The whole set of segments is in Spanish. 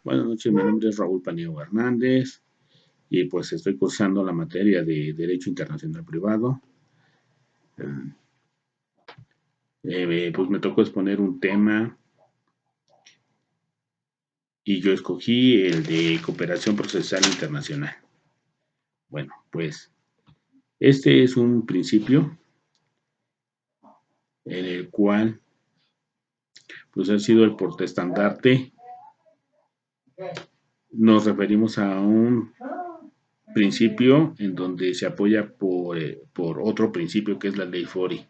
Buenas noches, mi nombre es Raúl Paniagua Hernández y pues estoy cursando la materia de Derecho Internacional Privado. Pues me tocó exponer un tema y yo escogí el de cooperación procesal internacional. Bueno, pues este es un principio en el cual pues ha sido el portaestandarte. Nos referimos a un principio en donde se apoya por otro principio que es la ley FORI.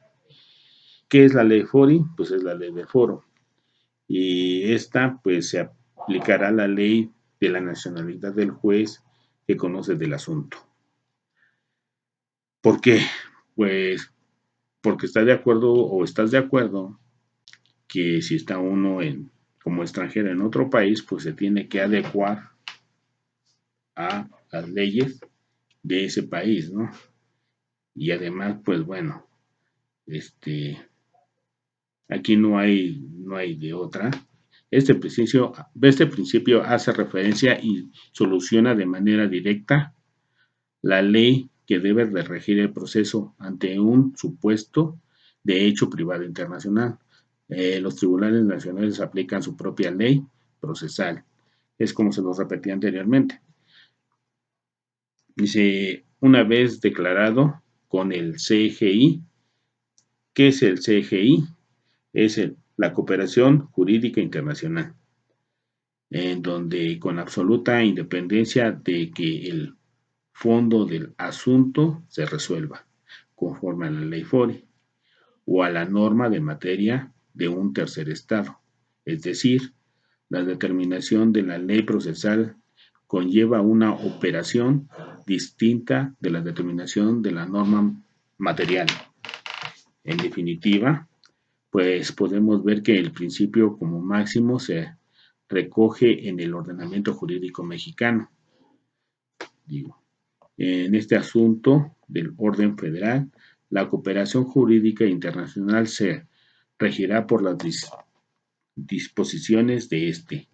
¿Qué es la ley FORI? Pues es la ley del foro. Y esta pues se aplicará la ley de la nacionalidad del juez que conoce del asunto. ¿Por qué? Pues porque está de acuerdo o estás de acuerdo que si está uno como extranjero en otro país, pues se tiene que adecuar a las leyes de ese país, ¿no? Y además, pues bueno, aquí no hay de otra. Este principio hace referencia y soluciona de manera directa la ley que debe de regir el proceso ante un supuesto de hecho privado internacional. Los tribunales nacionales aplican su propia ley procesal. Es como se los repetí anteriormente. Dice, una vez declarado con el CGI, ¿qué es el CGI? Es la cooperación jurídica internacional, en donde con absoluta independencia de que el fondo del asunto se resuelva, conforme a la ley FORI o a la norma de materia de un tercer estado. Es decir, la determinación de la ley procesal conlleva una operación distinta de la determinación de la norma material. En definitiva, pues podemos ver que el principio como máximo se recoge en el ordenamiento jurídico mexicano. Digo, en este asunto del orden federal, la cooperación jurídica internacional se regirá por las disposiciones de este.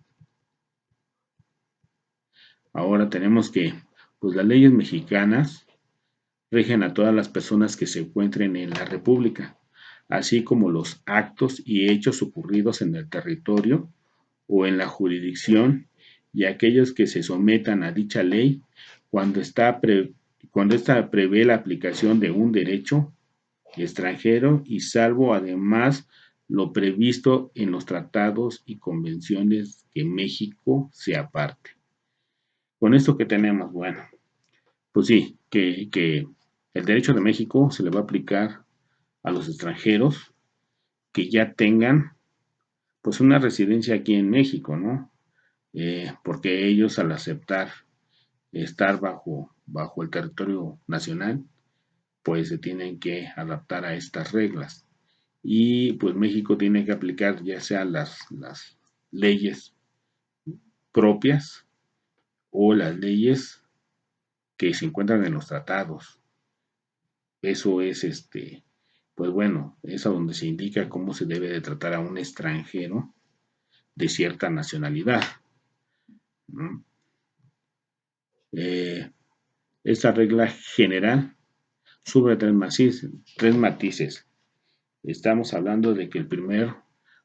Ahora tenemos que, pues las leyes mexicanas rigen a todas las personas que se encuentren en la República, así como los actos y hechos ocurridos en el territorio o en la jurisdicción y aquellos que se sometan a dicha ley cuando esta prevé la aplicación de un derecho extranjero y salvo además lo previsto en los tratados y convenciones que México sea parte. Con esto que tenemos, bueno, pues sí, que el derecho de México se le va a aplicar a los extranjeros que ya tengan pues una residencia aquí en México, ¿no? Porque ellos al aceptar estar bajo el territorio nacional, pues se tienen que adaptar a estas reglas. Y pues México tiene que aplicar ya sea las leyes propias o las leyes que se encuentran en los tratados. Eso es pues bueno, es a donde se indica cómo se debe de tratar a un extranjero de cierta nacionalidad, ¿no? Eh, Esta regla general sube tres matices. Estamos hablando de que el primer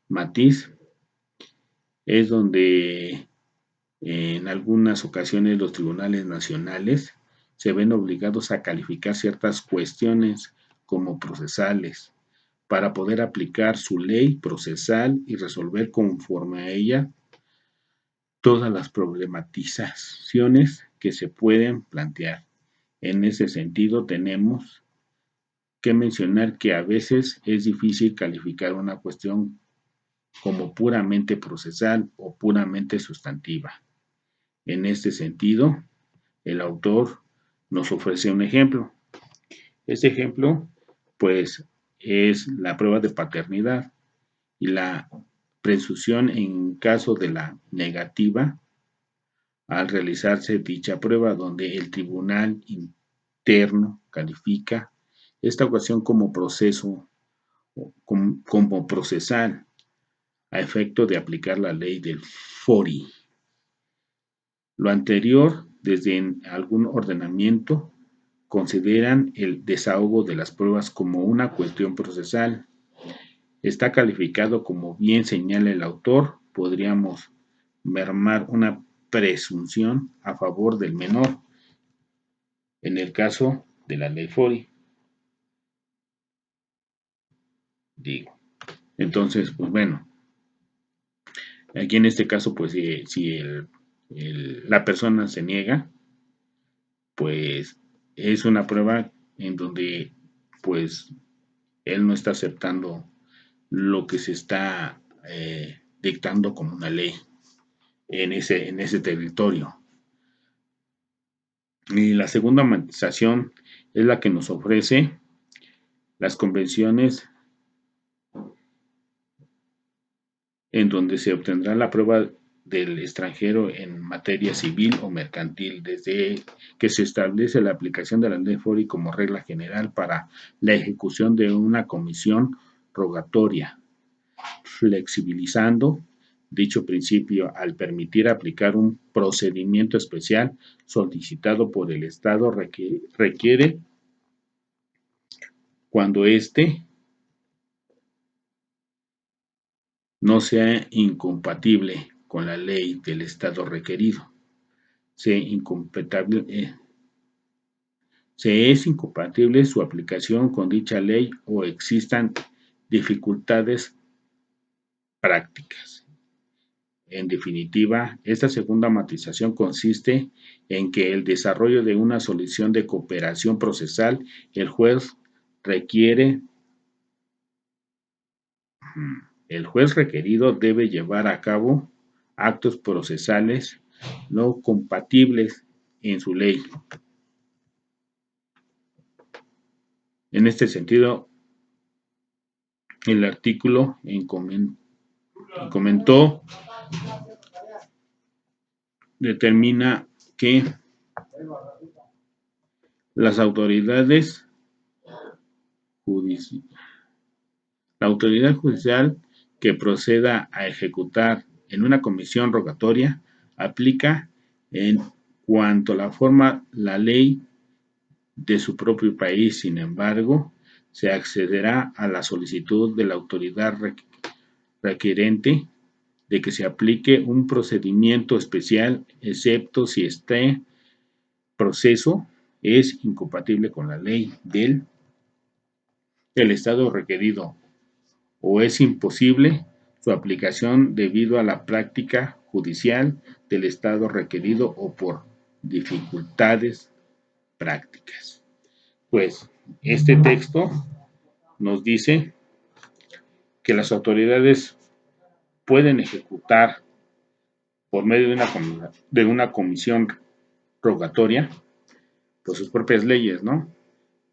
matiz es donde en algunas ocasiones los tribunales nacionales se ven obligados a calificar ciertas cuestiones como procesales para poder aplicar su ley procesal y resolver conforme a ella todas las problematizaciones que se pueden plantear. En ese sentido, tenemos que mencionar que a veces es difícil calificar una cuestión como puramente procesal o puramente sustantiva. En este sentido, el autor nos ofrece un ejemplo. Este ejemplo, pues, es la prueba de paternidad y la presunción en caso de la negativa al realizarse dicha prueba, donde el tribunal interno califica esta ocasión como proceso, como procesal, a efecto de aplicar la ley del FORI. Lo anterior, desde algún ordenamiento, consideran el desahogo de las pruebas como una cuestión procesal. Está calificado como bien señala el autor, podríamos mermar una presunción a favor del menor, en el caso de la ley Fori, digo. Entonces, pues bueno, aquí en este caso, pues si la persona se niega, pues es una prueba en donde pues él no está aceptando lo que se está dictando como una ley en ese territorio. Y la segunda matización es la que nos ofrece las convenciones en donde se obtendrá la prueba del extranjero en materia civil o mercantil, desde que se establece la aplicación de la ley FORI como regla general para la ejecución de una comisión rogatoria, flexibilizando dicho principio al permitir aplicar un procedimiento especial solicitado por el Estado requiere cuando éste no sea incompatible con la ley del Estado requerido. Se, se es incompatible su aplicación con dicha ley o existan dificultades prácticas. En definitiva, esta segunda matización consiste en que el desarrollo de una solución de cooperación procesal, el juez requiere, el juez requerido debe llevar a cabo actos procesales no compatibles en su ley. En este sentido, el artículo comentó determina que las autoridades la autoridad judicial que proceda a ejecutar en una comisión rogatoria aplica en cuanto a la forma la ley de su propio país. Sin embargo, se accederá a la solicitud de la autoridad requerente de que se aplique un procedimiento especial, excepto si este proceso es incompatible con la ley del Estado requerido o es imposible su aplicación debido a la práctica judicial del Estado requerido o por dificultades prácticas. Pues este texto nos dice que las autoridades pueden ejecutar por medio de una comisión rogatoria pues sus propias leyes, ¿no?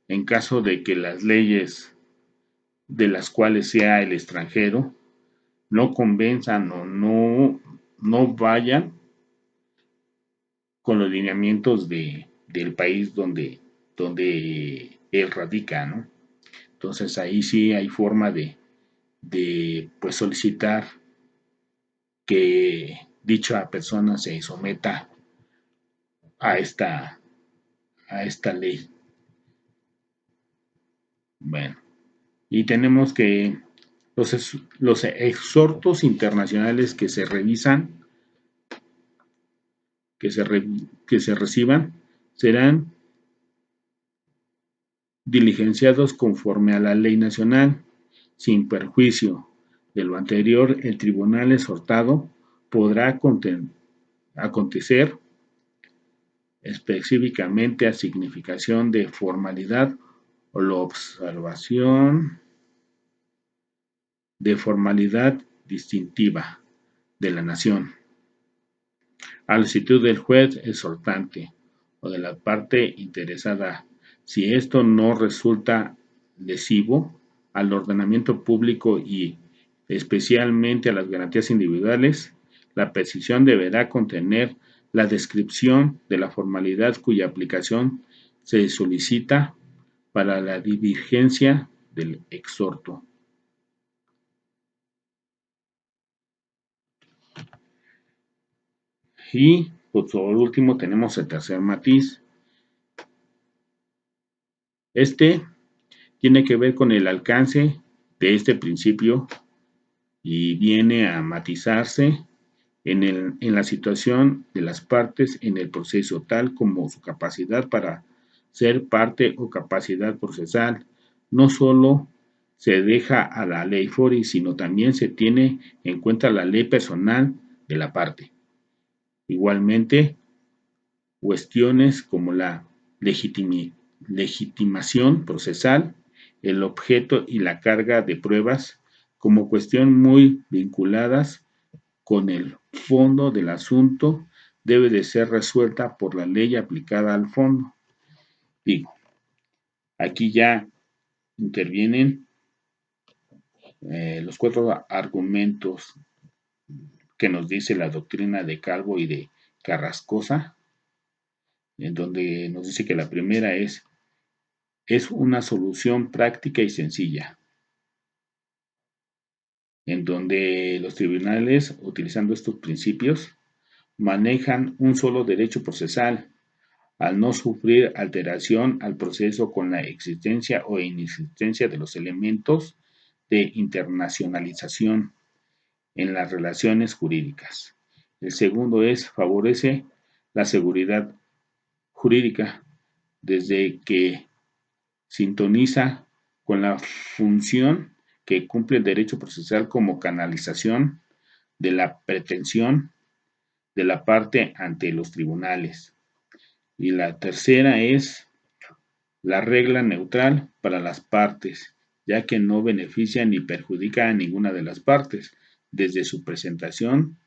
En caso de que las leyes de las cuales sea el extranjero no convenzan o no vayan con los lineamientos del país donde él radica, ¿no? Entonces ahí sí hay forma de pues solicitar que dicha persona se someta a a esta ley. Bueno, y tenemos que los exhortos internacionales que se revisan, que se reciban, serán diligenciados conforme a la ley nacional. Sin perjuicio de lo anterior, el tribunal exhortado podrá acontecer específicamente a significación de formalidad o la observación de formalidad distintiva de la nación, a la solicitud del juez exhortante o de la parte interesada, si esto no resulta lesivo al ordenamiento público y especialmente a las garantías individuales, la petición deberá contener la descripción de la formalidad cuya aplicación se solicita para la diligencia del exhorto. Y Pues por último tenemos el tercer matiz. Este tiene que ver con el alcance de este principio y viene a matizarse en la situación de las partes en el proceso, tal como su capacidad para ser parte o capacidad procesal. No solo se deja a la ley fori, sino también se tiene en cuenta la ley personal de la parte. Igualmente, cuestiones como la legitimación procesal, el objeto y la carga de pruebas como cuestión muy vinculadas con el fondo del asunto debe de ser resuelta por la ley aplicada al fondo. Digo, aquí ya intervienen los cuatro argumentos que nos dice la doctrina de Calvo y de Carrascosa, en donde nos dice que la primera es una solución práctica y sencilla, en donde los tribunales, utilizando estos principios, manejan un solo derecho procesal, al no sufrir alteración al proceso con la existencia o inexistencia de los elementos de internacionalización en las relaciones jurídicas. El segundo favorece la seguridad jurídica desde que sintoniza con la función que cumple el derecho procesal como canalización de la pretensión de la parte ante los tribunales. Y la tercera es la regla neutral para las partes, ya que no beneficia ni perjudica a ninguna de las partes. Desde su presentación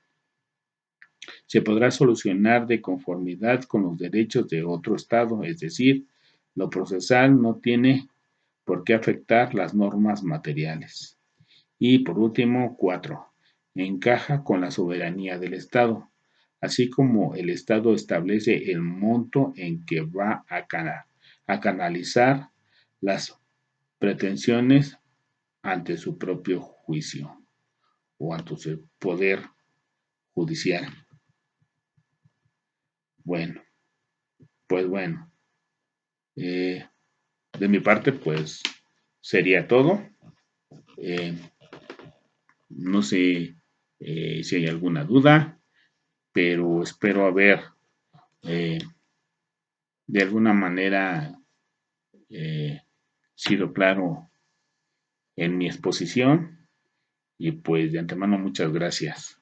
se podrá solucionar de conformidad con los derechos de otro Estado, es decir, lo procesal no tiene por qué afectar las normas materiales. Y por último, 4. Encaja con la soberanía del Estado, así como el Estado establece el monto en que va a canalizar las pretensiones ante su propio juicio o ante su poder judicial. Bueno, pues bueno, eh, de mi parte pues sería todo. Eh, no sé si hay alguna duda, pero espero haber eh, de alguna manera sido claro en mi exposición y pues de antemano muchas gracias.